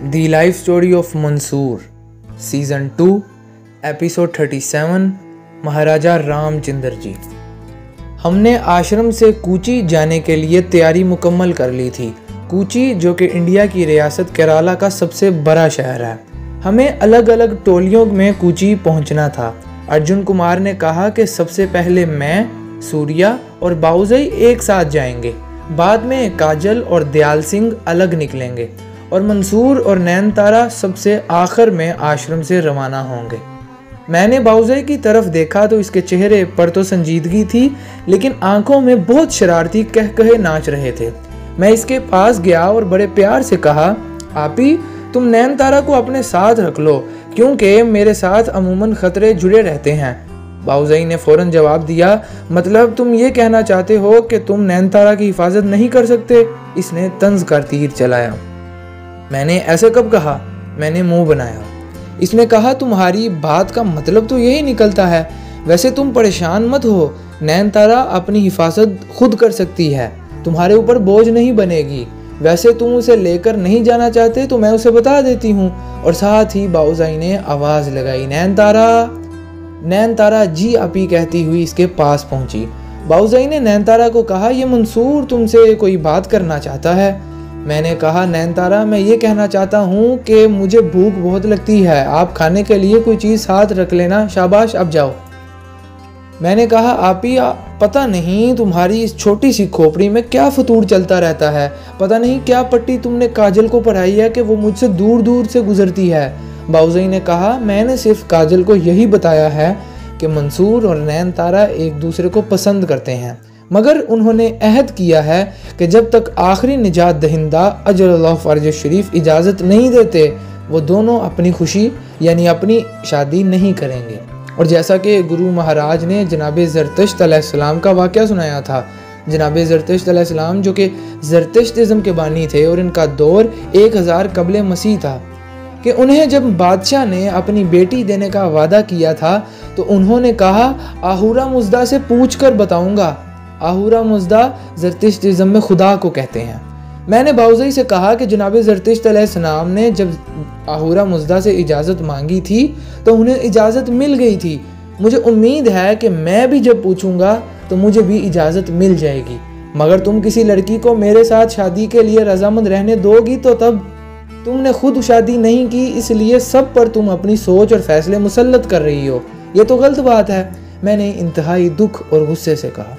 The life story of Mansoor season 2 episode 37 Maharaja Ramchandra ji. हमने आश्रम से कूची जाने के लिए तैयारी मुकम्मल कर ली थी। कूची जो कि इंडिया की रियासत केरला का सबसे बड़ा शहर है। हमें अलग अलग टोलियों में कूची पहुंचना था। अर्जुन कुमार ने कहा कि सबसे पहले मैं, सूर्या और बाउजई एक साथ जाएंगे, बाद में काजल और दयाल सिंह अलग निकलेंगे और मंसूर और नैनतारा सबसे आखिर में आश्रम से रवाना होंगे। मैंने बाउजई की तरफ देखा तो इसके चेहरे पर तो संजीदगी थी, लेकिन आंखों में बहुत शरारती कह नाच रहे थे। मैं इसके पास गया और बड़े प्यार से कहा, आपी तुम नैनतारा को अपने साथ रख लो, क्योंकि मेरे साथ अमूमन खतरे जुड़े रहते हैं। बाउजई ने फौरन जवाब दिया, मतलब तुम ये कहना चाहते हो कि तुम नैनतारा की हिफाजत नहीं कर सकते? इसने तंज कर तीर चलाया। मैंने ऐसे कब कहा? मैंने मुंह बनाया। इसने कहा, तुम्हारी बात का मतलब तो यही निकलता है। वैसे तुम परेशान मत हो, नैनतारा अपनी हिफाजत खुद कर सकती है, तुम्हारे ऊपर बोझ नहीं बनेगी। वैसे तुम उसे लेकर नहीं जाना चाहते तो मैं उसे बता देती हूँ। और साथ ही बाउजई ने आवाज लगाई, नैनतारा। नैनतारा जी अपी कहती हुई इसके पास पहुंची। बाउजई ने नैनतारा को कहा, यह मंसूर तुमसे कोई बात करना चाहता है। मैंने कहा, नैनतारा मैं ये कहना चाहता हूँ कि मुझे भूख बहुत लगती है, आप खाने के लिए कोई चीज़ साथ रख लेना। शाबाश, अब जाओ। मैंने कहा, आपी पता नहीं तुम्हारी इस छोटी सी खोपड़ी में क्या फतूर चलता रहता है। पता नहीं क्या पट्टी तुमने काजल को पढ़ाई है कि वो मुझसे दूर दूर से गुजरती है। बाउजई ने कहा, मैंने सिर्फ काजल को यही बताया है कि मंसूर और नैनतारा एक दूसरे को पसंद करते हैं, मगर उन्होंने अहद किया है कि जब तक आखिरी निजात दहिंदा अजलल्लाह फर्ज शरीफ इजाज़त नहीं देते, वो दोनों अपनी खुशी यानी अपनी शादी नहीं करेंगे। और जैसा कि गुरु महाराज ने जनाब ज़रतुश्त अलैहिस्सलाम का वाक़या सुनाया था, जनाब ज़रतुश्त अलैहिस्सलाम जो कि ज़रतुश्तिज़्म के बानी थे और इनका दौर 1000 कबल मसीह था, कि उन्हें जब बादशाह ने अपनी बेटी देने का वादा किया था तो उन्होंने कहा, आहूरा मुज़दा से पूछ कर बताऊँगा। आहूरा मुज़दा ज़रतुश्तिज़्म में खुदा को कहते हैं। मैंने बाउजई से कहा कि जनाब ज़रतुश्त अलैहिस्सलाम ने जब आहूरा मुज़दा से इजाज़त मांगी थी तो उन्हें इजाज़त मिल गई थी। मुझे उम्मीद है कि मैं भी जब पूछूंगा तो मुझे भी इजाज़त मिल जाएगी, मगर तुम किसी लड़की को मेरे साथ शादी के लिए रजामंद रहने दोगी तो तब। तुमने खुद शादी नहीं की, इसलिए सब पर तुम अपनी सोच और फैसले मुसल्लत कर रही हो। ये तो गलत बात है। मैंने इंतहाई दुख और गुस्से से कहा।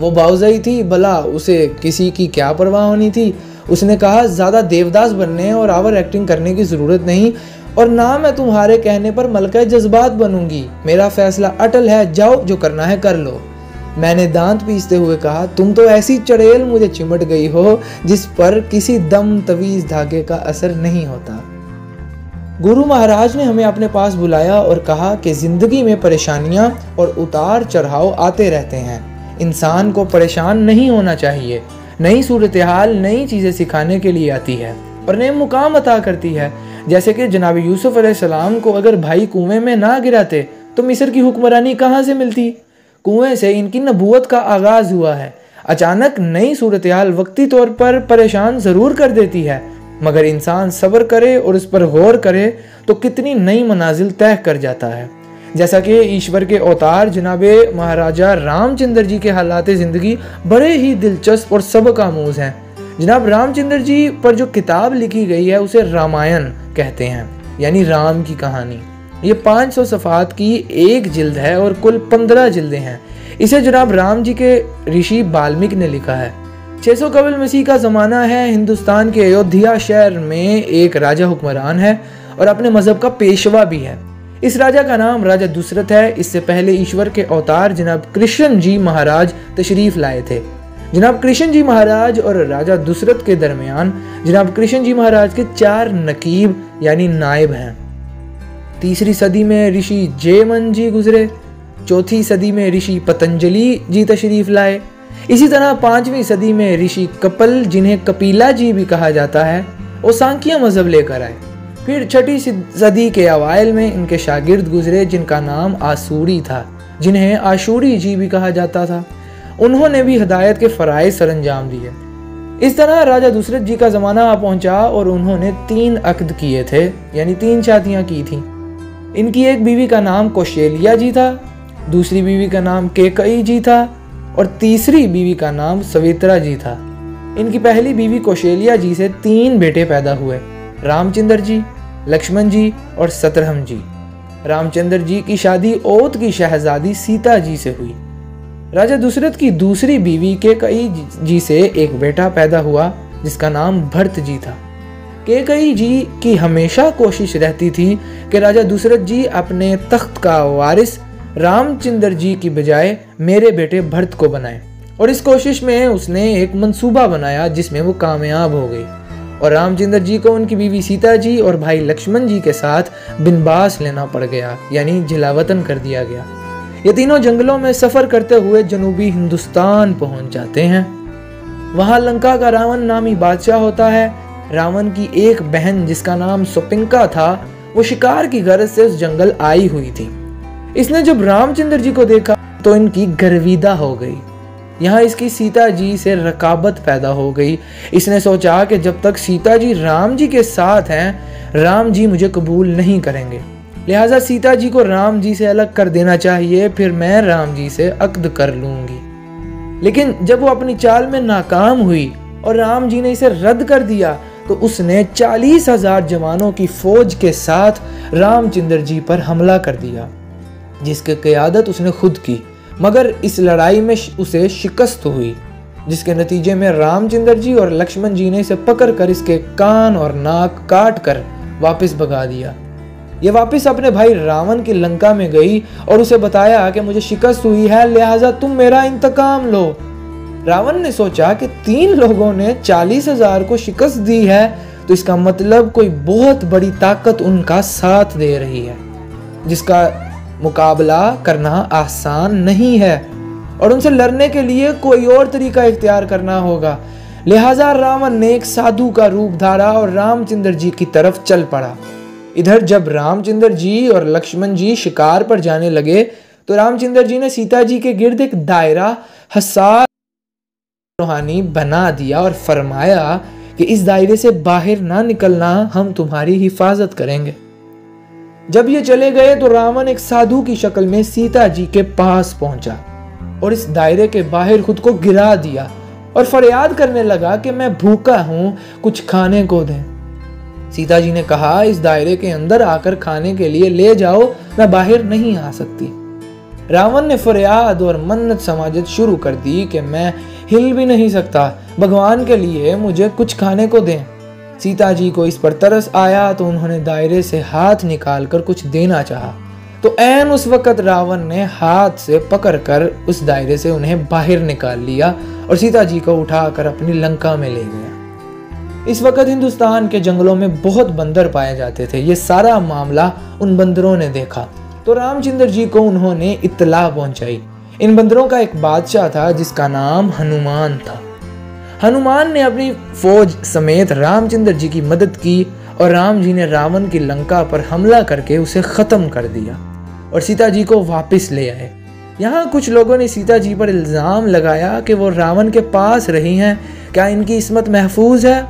वो बाउजई थी, भला उसे किसी की क्या परवाह होनी थी। उसने कहा, ज़्यादा देवदास बनने और आवर एक्टिंग करने की ज़रूरत नहीं, और ना मैं तुम्हारे कहने पर मलका जज्बात बनूंगी। मेरा फैसला अटल है, जाओ जो करना है कर लो। मैंने दांत पीसते हुए कहा, तुम तो ऐसी चड़ेल मुझे चिमट गई हो जिस पर किसी दम तवीज़ धागे का असर नहीं होता। गुरु महाराज ने हमें अपने पास बुलाया और कहा कि ज़िंदगी में परेशानियां और उतार चढ़ाव आते रहते हैं, इंसान को परेशान नहीं होना चाहिए। नई सूरत हाल नई चीज़ें सिखाने के लिए आती है और नए मुकाम अता करती है। जैसे कि जनाब यूसुफ अलैहिस्सलाम को अगर भाई कुएं में ना गिराते तो मिस्र की हुक्मरानी कहाँ से मिलती? कुएं से इनकी नबूवत का आगाज़ हुआ है। अचानक नई सूरत हाल वक्ती तौर पर परेशान ज़रूर कर देती है, मगर इंसान सब्र करे और उस पर गौर करे तो कितनी नई मनाजिल तय कर जाता है। जैसा कि ईश्वर के अवतार जनाबे महाराजा रामचंद्र जी के हालात ज़िंदगी बड़े ही दिलचस्प और सबक आमूज़ हैं। जनाब रामचंद्र जी पर जो किताब लिखी गई है उसे रामायण कहते हैं, यानी राम की कहानी। ये 500 सफ़ात की एक जिल्द है और कुल 15 जिल्दें हैं। इसे जनाब राम जी के ऋषि वाल्मीकि ने लिखा है। 600 कबल मसीह का ज़माना है। हिंदुस्तान के अयोध्या शहर में एक राजा हुक्मरान है और अपने मज़हब का पेशवा भी है। इस राजा का नाम राजा दुसरत है। इससे पहले ईश्वर के अवतार जनाब कृष्ण जी महाराज तशरीफ़ लाए थे। जनाब कृष्ण जी महाराज और राजा दुसरत के दरमियान जनाब कृष्ण जी महाराज के 4 नकीब यानी नायब हैं। 3री सदी में ऋषि जयमन जी गुजरे। 4थी सदी में ऋषि पतंजलि जी तशरीफ़ लाए। इसी तरह 5वीं सदी में ऋषि कपिल, जिन्हें कपिला जी भी कहा जाता है, वो सांख्य मज़हब लेकर आए। फिर 6ठी सदी के अवाइल में इनके शागिर्द गुजरे जिनका नाम आसूरी था, जिन्हें आशूरी जी भी कहा जाता था। उन्होंने भी हिदायत के फ़राइज़ सरअंजाम दिए। इस तरह राजा दशरथ जी का ज़माना आ पहुंचा और उन्होंने 3 अक़द किए थे, यानी 3 शादियाँ की थीं। इनकी एक बीवी का नाम कौशल्या जी था, दूसरी बीवी का नाम कैकेयी जी था और तीसरी बीवी का नाम सवित्रा जी था। इनकी पहली बीवी कौशल्या जी से 3 बेटे पैदा हुए, रामचंद्र जी, लक्ष्मण जी और शत्रुघ्न जी। रामचंद्र जी की शादी ओत की शहजादी सीता जी से हुई। राजा दशरथ की दूसरी बीवी कैकेयी जी से एक बेटा पैदा हुआ जिसका नाम भरत जी था। कैकेयी जी की हमेशा कोशिश रहती थी कि राजा दशरथ जी अपने तख्त का वारिस रामचंद्र जी की बजाय मेरे बेटे भरत को बनाएं, और इस कोशिश में उसने एक मंसूबा बनाया जिसमें वो कामयाब हो गई और रामचंद्र जी को उनकी बीवी सीता जी और भाई लक्ष्मण जी के साथ बिनबास लेना पड़ गया, यानी जिलावतन कर दिया गया। ये तीनों जंगलों में सफर करते हुए जनूबी हिंदुस्तान पहुंच जाते हैं। वहां लंका का रावण नामी बादशाह होता है। रावण की एक बहन जिसका नाम सुपिंका था, वो शिकार की गरज से उस जंगल आई हुई थी। इसने जब रामचंद्र जी को देखा तो इनकी गर्विदा हो गई। यहाँ इसकी सीता जी से रकाबत पैदा हो गई। इसने सोचा कि जब तक सीता जी राम जी के साथ हैं, राम जी मुझे कबूल नहीं करेंगे, लिहाजा सीता जी को राम जी से अलग कर देना चाहिए, फिर मैं राम जी से अक़द कर लूंगी। लेकिन जब वो अपनी चाल में नाकाम हुई और राम जी ने इसे रद्द कर दिया तो उसने 40,000 जवानों की फौज के साथ रामचंद्र जी पर हमला कर दिया, जिसकी क़यादत उसने खुद की। मगर इस लड़ाई में उसे शिकस्त हुई, जिसके नतीजे में रामचंद्र जी और लक्ष्मण जी ने इसे पकड़कर इसके कान और नाक काट कर वापस भगा दिया। ये वापस अपने भाई रावण की लंका में गई और उसे बताया कि मुझे शिकस्त हुई है, लिहाजा तुम मेरा इंतकाम लो। रावण ने सोचा कि 3 लोगों ने 40,000 को शिकस्त दी है, तो इसका मतलब कोई बहुत बड़ी ताकत उनका साथ दे रही है, जिसका मुकाबला करना आसान नहीं है और उनसे लड़ने के लिए कोई और तरीका इख्तियार करना होगा। लिहाजा रावण ने एक साधु का रूप धारा और रामचंद्र जी की तरफ चल पड़ा। इधर जब रामचंद्र जी और लक्ष्मण जी शिकार पर जाने लगे तो रामचंद्र जी ने सीता जी के गिर्द एक दायरा हसास रूहानी बना दिया और फरमाया कि इस दायरे से बाहर ना निकलना, हम तुम्हारी हिफाजत करेंगे। जब ये चले गए तो रावण एक साधु की शक्ल में सीता जी के पास पहुंचा और इस दायरे के बाहर खुद को गिरा दिया और फरियाद करने लगा कि मैं भूखा हूं, कुछ खाने को दें। सीता जी ने कहा, इस दायरे के अंदर आकर खाने के लिए ले जाओ, मैं बाहर नहीं आ सकती। रावण ने फरियाद और मन्नत समाजत शुरू कर दी कि मैं हिल भी नहीं सकता, भगवान के लिए मुझे कुछ खाने को दें। सीता जी को इस पर तरस आया तो उन्होंने दायरे से हाथ निकालकर कुछ देना चाहा, तो ऐन उस वक़्त रावण ने हाथ से पकड़कर उस दायरे से उन्हें बाहर निकाल लिया और सीता जी को उठाकर अपनी लंका में ले गया। इस वक़्त हिंदुस्तान के जंगलों में बहुत बंदर पाए जाते थे। ये सारा मामला उन बंदरों ने देखा तो रामचंद्र जी को उन्होंने इत्तला पहुंचाई। इन बंदरों का एक बादशाह था जिसका नाम हनुमान था। हनुमान ने अपनी फौज समेत रामचंद्र जी की मदद की और राम जी ने रावण की लंका पर हमला करके उसे ख़त्म कर दिया और सीता जी को वापस ले आए। यहाँ कुछ लोगों ने सीता जी पर इल्ज़ाम लगाया कि वो रावण के पास रही हैं, क्या इनकी इस्मत महफूज है?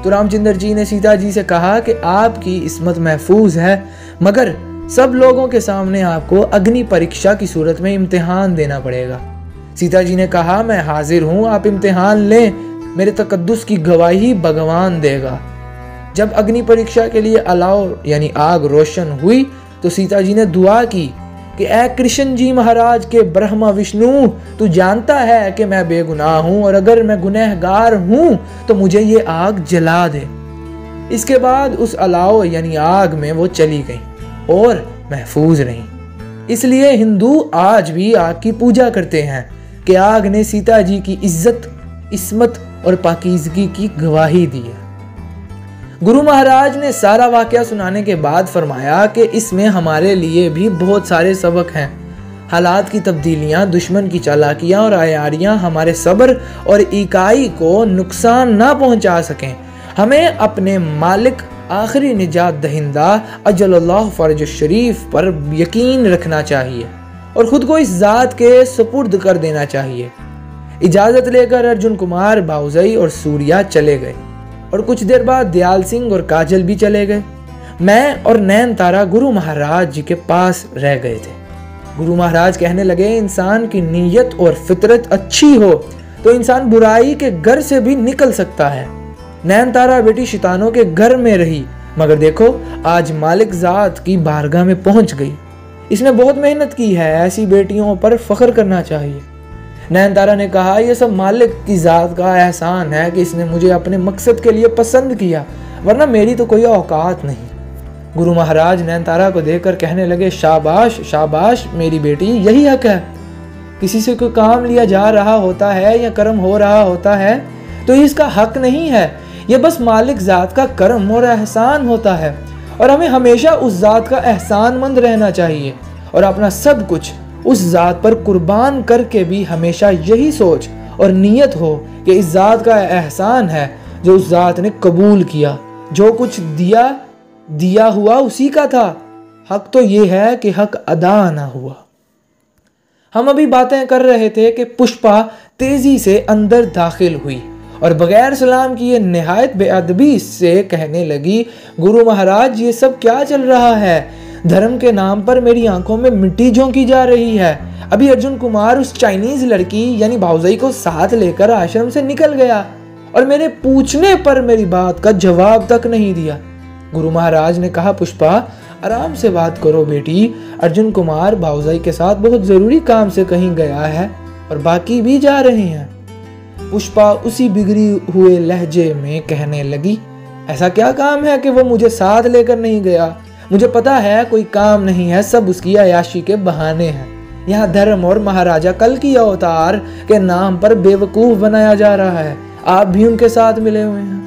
तो रामचंद्र जी ने सीता जी से कहा कि आपकी इस्मत महफूज है, मगर सब लोगों के सामने आपको अग्नि परीक्षा की सूरत में इम्तिहान देना पड़ेगा। सीता जी ने कहा, मैं हाजिर हूँ, आप इम्तिहान लें, मेरे तकद्दुस की गवाही भगवान देगा। जब अग्नि परीक्षा के लिए अलाव यानी आग रोशन हुई तो सीता जी ने दुआ की कि ऐ कृष्ण जी महाराज के ब्रह्मा विष्णु, तू जानता है कि मैं बेगुनाह हूँ और अगर मैं गुनहगार हूँ तो मुझे ये आग जला दे। इसके बाद उस अलाव यानी आग में वो चली गई और महफूज रही। इसलिए हिंदू आज भी आग की पूजा करते हैं कि आग ने सीता जी की इज्जत, इस्मत और पाकीज़गी की गवाही दी है। गुरु महाराज ने सारा वाकया सुनाने के बाद फरमाया कि इसमें हमारे लिए भी बहुत सारे सबक हैं। हालात की तब्दीलियां, दुश्मन की चालाकियां और आयारियां हमारे सब्र और इकाई को नुकसान ना पहुंचा सकें। हमें अपने मालिक आखिरी निजात दहिंदा अजल्लाह फर्ज शरीफ पर यकीन रखना चाहिए और ख़ुद को इस ज़ात के सुपुर्द कर देना चाहिए। इजाजत लेकर अर्जुन कुमार, बाउजाई और सूर्या चले गए और कुछ देर बाद दयाल सिंह और काजल भी चले गए। मैं और नयनतारा गुरु महाराज जी के पास रह गए थे। गुरु महाराज कहने लगे, इंसान की नीयत और फितरत अच्छी हो तो इंसान बुराई के घर से भी निकल सकता है। नयनतारा बेटी शैतानों के घर में रही, मगर देखो आज मालिक जात की बारगाह में पहुंच गई। इसने बहुत मेहनत की है, ऐसी बेटियों पर फख्र करना चाहिए। नयनतारा ने कहा, यह सब मालिक की जात का एहसान है कि इसने मुझे अपने मकसद के लिए पसंद किया, वरना मेरी तो कोई औकात नहीं। गुरु महाराज नयनतारा को देखकर कहने लगे, शाबाश शाबाश मेरी बेटी, यही हक है। किसी से कोई काम लिया जा रहा होता है या कर्म हो रहा होता है तो इसका हक नहीं है, यह बस मालिक जात का कर्म और एहसान होता है और हमें हमेशा उस जात का एहसानमंद रहना चाहिए और अपना सब कुछ उस जात पर कुर्बान करके भी हमेशा यही सोच और नीयत हो कि इस जात का एहसान है जो उस जात ने कबूल किया। जो कुछ दिया हुआ उसी का था, हक तो ये है कि हक अदा ना हुआ। हम अभी बातें कर रहे थे कि पुष्पा तेजी से अंदर दाखिल हुई और बगैर सलाम किए निहायत बेअदबी से कहने लगी, गुरु महाराज ये सब क्या चल रहा है? धर्म के नाम पर मेरी आंखों में मिट्टी झोंकी जा रही है। अभी अर्जुन कुमार उस चाइनीज लड़की यानी बाउजाई को साथ लेकर आश्रम से निकल गया और मेरे पूछने पर मेरी बात का जवाब तक नहीं दिया। गुरु महाराज ने कहा, पुष्पा आराम से बात करो बेटी, अर्जुन कुमार बाउजाई के साथ बहुत जरूरी काम से कहीं गया है और बाकी भी जा रहे हैं। पुष्पा उसी बिगड़ी हुए लहजे में कहने लगी, ऐसा क्या काम है कि वो मुझे साथ लेकर नहीं गया? मुझे पता है कोई काम नहीं है, सब उसकी अयाशी के बहाने हैं। यहाँ धर्म और महाराजा कल की अवतार के नाम पर बेवकूफ बनाया जा रहा है। आप भी उनके साथ मिले हुए हैं।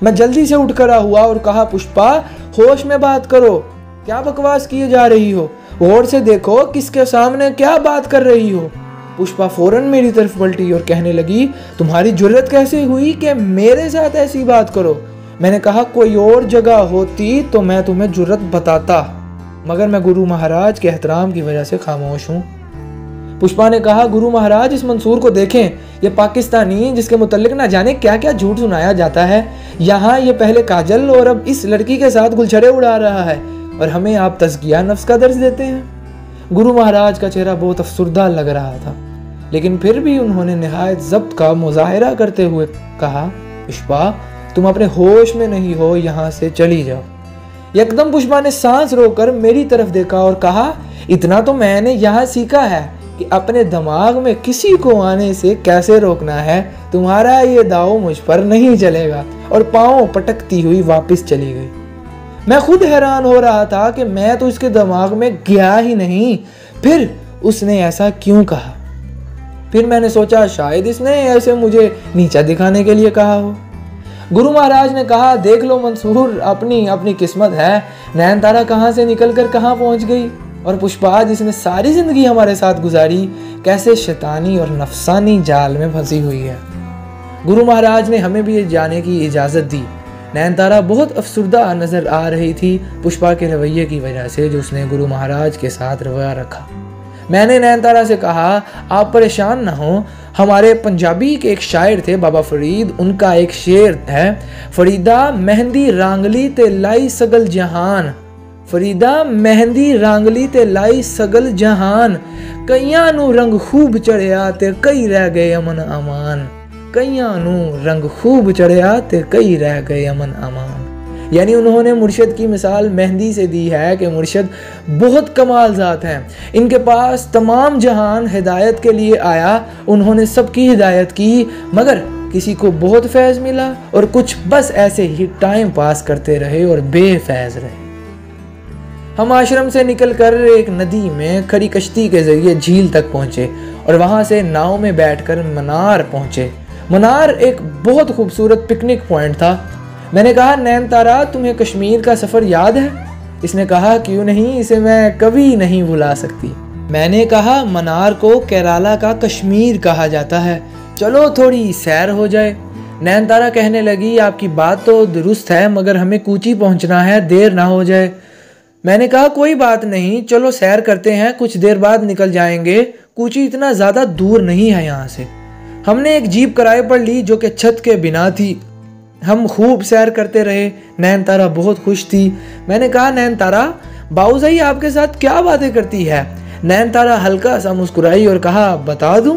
मैं जल्दी से उठ कर हुआ और कहा, पुष्पा होश में बात करो, क्या बकवास किए जा रही हो? गौर से देखो किसके सामने क्या बात कर रही हो। पुष्पा फौरन मेरी तरफ पलटी और कहने लगी, तुम्हारी जुर्रत कैसे हुई कि मेरे साथ ऐसी बात करो? मैंने कहा, कोई और जगह होती तो मैं तुम्हें जुर्रत बताता, मगर मैं गुरु महाराज के एहतराम की वजह से खामोश हूँ। पुष्पा ने कहा, गुरु महाराज इस मंसूर को देखें, ये पाकिस्तानी जिसके मुतल्लिक ना जाने क्या क्या झूठ सुनाया जाता है। यहाँ ये पहले काजल और अब इस लड़की के साथ गुलछड़े उड़ा रहा है और हमें आप तज़किया नफ्स का दर्ज देते हैं। गुरु महाराज का चेहरा बहुत अफसुर्दा लग रहा था, लेकिन फिर भी उन्होंने निहायत ज़ब्त का मुजाहिरा करते हुए कहा, पुष्पा तुम अपने होश में नहीं हो, यहाँ से चली जाओ। एकदम पुष्पा ने सांस रोककर मेरी तरफ देखा और कहा, इतना तो मैंने यहाँ सीखा है कि अपने दिमाग में किसी को आने से कैसे रोकना है। तुम्हारा ये दाव मुझ पर नहीं चलेगा। और पाँव पटकती हुई वापस चली गई। मैं खुद हैरान हो रहा था कि मैं तो इसके दिमाग में गया ही नहीं, फिर उसने ऐसा क्यों कहा। फिर मैंने सोचा शायद इसने ऐसे मुझे नीचा दिखाने के लिए कहा हो। गुरु महाराज ने कहा, देख लो मंसूर, अपनी अपनी किस्मत है। नयनतारा कहाँ से निकलकर कहाँ पहुँच गई और पुष्पा जिसने सारी जिंदगी हमारे साथ गुजारी कैसे शैतानी और नफसानी जाल में फंसी हुई है। गुरु महाराज ने हमें भी ये जाने की इजाज़त दी। नयनतारा बहुत अफसुर्दा नज़र आ रही थी पुष्पा के रवैये की वजह से जो उसने गुरु महाराज के साथ रवैया रखा। मैंने नयनतारा से कहा, आप परेशान ना हो, हमारे पंजाबी के एक शायर थे बाबा फरीद, उनका एक शेर है, फरीदा मेहंदी रांगली ते लाई सगल जहान। फरीदा मेहंदी रांगली ते लाई सगल जहान, कईयां नू रंग खूब चढ़िया ते कई रह गए अमन अमान। कईयां नू रंग खूब चढ़िया ते कई रह गए अमन अमान। यानी उन्होंने मुर्शिद की मिसाल मेहंदी से दी है कि मुर्शिद बहुत कमाल ज़ात हैं, इनके पास तमाम जहान हिदायत के लिए आया, उन्होंने सबकी हिदायत की, मगर किसी को बहुत फैज़ मिला और कुछ बस ऐसे ही टाइम पास करते रहे और बेफैज़ रहे। हम आश्रम से निकलकर एक नदी में खड़ी कश्ती के जरिए झील तक पहुँचे और वहाँ से नाव में बैठकर मनार पहुँचे। मनार एक बहुत खूबसूरत पिकनिक पॉइंट था। मैंने कहा, नयनतारा तुम्हें कश्मीर का सफ़र याद है? इसने कहा, क्यों नहीं, इसे मैं कभी नहीं भुला सकती। मैंने कहा, मनार को केरला का कश्मीर कहा जाता है, चलो थोड़ी सैर हो जाए। नयनतारा कहने लगी, आपकी बात तो दुरुस्त है, मगर हमें कूची पहुंचना है, देर ना हो जाए। मैंने कहा, कोई बात नहीं, चलो सैर करते हैं, कुछ देर बाद निकल जाएंगे, कूची इतना ज़्यादा दूर नहीं है यहाँ से। हमने एक जीप किराए पर ली जो कि छत के बिना थी। हम खूब सैर करते रहे। नैनतारा बहुत खुश थी। मैंने कहा, नैनतारा, बाऊजाई आपके साथ क्या बातें करती है? नैनतारा हल्का सा मुस्कुराई और कहा, बता दूं?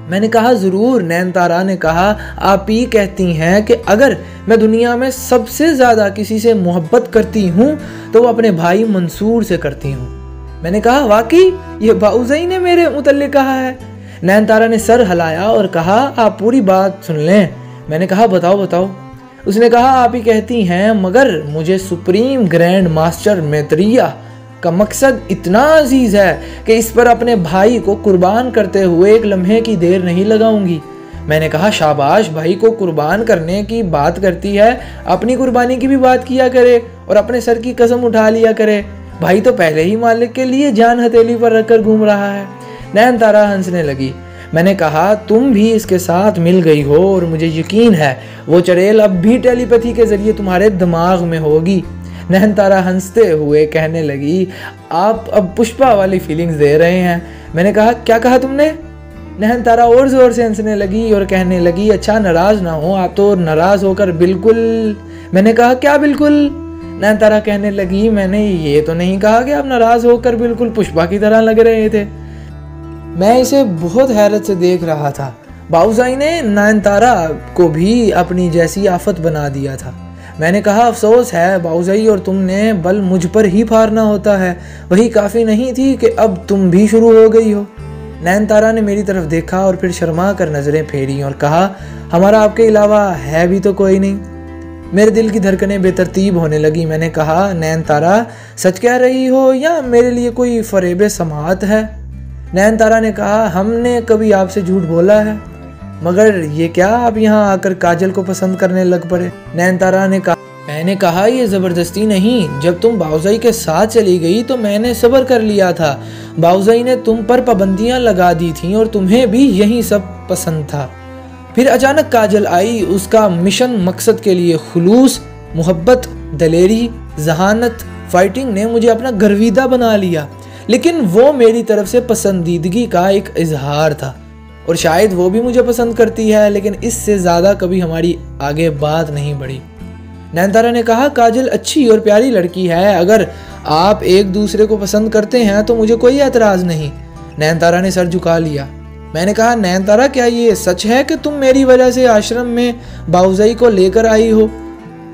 मैंने कहा, ज़रूर। नैनतारा ने कहा, आप ही कहती हैं कि अगर मैं दुनिया में सबसे ज़्यादा किसी से मोहब्बत करती हूँ तो वो अपने भाई मंसूर से करती हूँ। मैंने कहा, वाकई? ये बाऊजाई ने मेरे मुतल्लिक कहा है? नैनतारा ने सर हिलाया और कहा, आप पूरी बात सुन लें। मैंने कहा, बताओ बताओ। उसने कहा, आप ही कहती हैं, मगर मुझे सुप्रीम ग्रैंड मास्टर मैत्रेय का मकसद इतना अजीज है कि इस पर अपने भाई को कुर्बान करते हुए एक लम्हे की देर नहीं लगाऊंगी। मैंने कहा, शाबाश, भाई को कुर्बान करने की बात करती है, अपनी कुर्बानी की भी बात किया करे और अपने सर की कसम उठा लिया करे। भाई तो पहले ही मालिक के लिए जान हथेली पर रखकर घूम रहा है। नैनतारा हंसने लगी। मैंने कहा, तुम भी इसके साथ मिल गई हो और मुझे यकीन है वो चड़ेल अब भी टेलीपैथी के जरिए तुम्हारे दिमाग में होगी। नैनतारा हंसते हुए कहने लगी, आप अब पुष्पा वाली फीलिंग्स दे रहे हैं। मैंने कहा, क्या कहा तुमने? नैनतारा और ज़ोर से हंसने लगी और कहने लगी, अच्छा नाराज़ ना हो, आप तो नाराज़ होकर बिल्कुल। मैंने कहा, क्या बिल्कुल? नैनतारा कहने लगी, मैंने ये तो नहीं कहा कि आप नाराज़ होकर बिल्कुल पुष्पा की तरह लग रहे थे। मैं इसे बहुत हैरत से देख रहा था। बाऊजाई ने नैनतारा को भी अपनी जैसी आफत बना दिया था। मैंने कहा, अफसोस है बाऊजाई, और तुमने बल मुझ पर ही फारना होता है। वही काफ़ी नहीं थी कि अब तुम भी शुरू हो गई हो। नैनतारा ने मेरी तरफ देखा और फिर शर्मा कर नज़रें फेरी और कहा, हमारा आपके अलावा है भी तो कोई नहीं। मेरे दिल की धड़कनें बेतरतीब होने लगी। मैंने कहा, नैनतारा, सच कह रही हो या मेरे लिए कोई फरेब समाअत है? नैनतारा ने कहा, हमने कभी आपसे झूठ बोला है? मगर ये क्या आप यहाँ आकर काजल को पसंद करने लग पड़े? नैनतारा ने कहा, मैंने कहा, ये ज़बरदस्ती नहीं। जब तुम बाऊजाई के साथ चली गई तो मैंने सब्र कर लिया था। बाऊजाई ने तुम पर पाबंदियाँ लगा दी थीं और तुम्हें भी यही सब पसंद था। फिर अचानक काजल आई। उसका मिशन मकसद के लिए खुलूस, मोहब्बत, दलेरी, जहानत, फाइटिंग ने मुझे अपना गर्विदा बना लिया। लेकिन वो मेरी तरफ से पसंदीदगी का एक इजहार था और शायद वो भी मुझे पसंद करती है, लेकिन इससे ज़्यादा कभी हमारी आगे बात नहीं बढ़ी। नैनतारा ने कहा, काजल अच्छी और प्यारी लड़की है। अगर आप एक दूसरे को पसंद करते हैं तो मुझे कोई एतराज़ नहीं। नैनतारा ने सर झुका लिया। मैंने कहा, नैनतारा, क्या ये सच है कि तुम मेरी वजह से आश्रम में बाऊजाई को लेकर आई हो?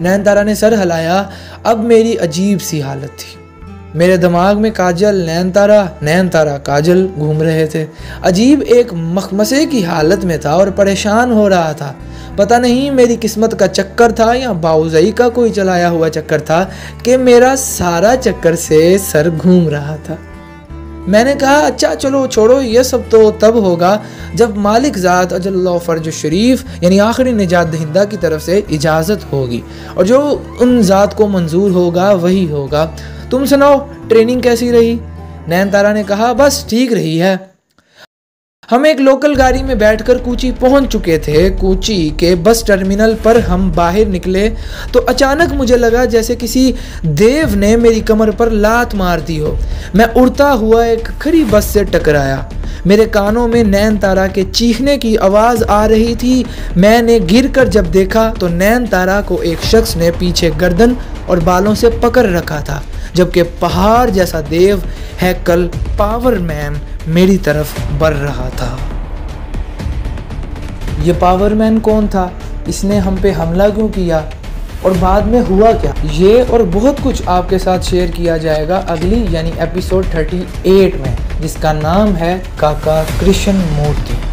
नैनतारा ने सर हिलाया। अब मेरी अजीब सी हालत थी। मेरे दिमाग में काजल, नैनतारा काजल घूम रहे थे। अजीब एक मखमसे की हालत में था और परेशान हो रहा था। पता नहीं मेरी किस्मत का चक्कर था या बाऊजाई का कोई चलाया हुआ चक्कर था कि मेरा सारा चक्कर से सर घूम रहा था। मैंने कहा, अच्छा चलो छोड़ो, ये सब तो तब होगा जब मालिक ज़ात अजल्ला फ़र्ज शरीफ यानी आखिरी निजात दहिंदा की तरफ से इजाज़त होगी और जो उन ज़ात को मंजूर होगा वही होगा। तुम सुनाओ, ट्रेनिंग कैसी रही? नैनतारा ने कहा, बस ठीक रही है। हम एक लोकल गाड़ी में बैठकर कोची पहुंच चुके थे। कोची के बस टर्मिनल पर हम बाहर निकले तो अचानक मुझे लगा जैसे किसी देव ने मेरी कमर पर लात मार दी हो। मैं उड़ता हुआ एक खड़ी बस से टकराया। मेरे कानों में नैनतारा के चीखने की आवाज़ आ रही थी। मैंने गिरकर जब देखा तो नैनतारा को एक शख्स ने पीछे गर्दन और बालों से पकड़ रखा था, जबकि पहाड़ जैसा देव हैकल पावरमैन मेरी तरफ बढ़ रहा था। ये पावरमैन कौन था? इसने हम पे हमला क्यों किया और बाद में हुआ क्या? ये और बहुत कुछ आपके साथ शेयर किया जाएगा अगली यानी एपिसोड 38 में, जिसका नाम है काका कृष्ण मूर्ति।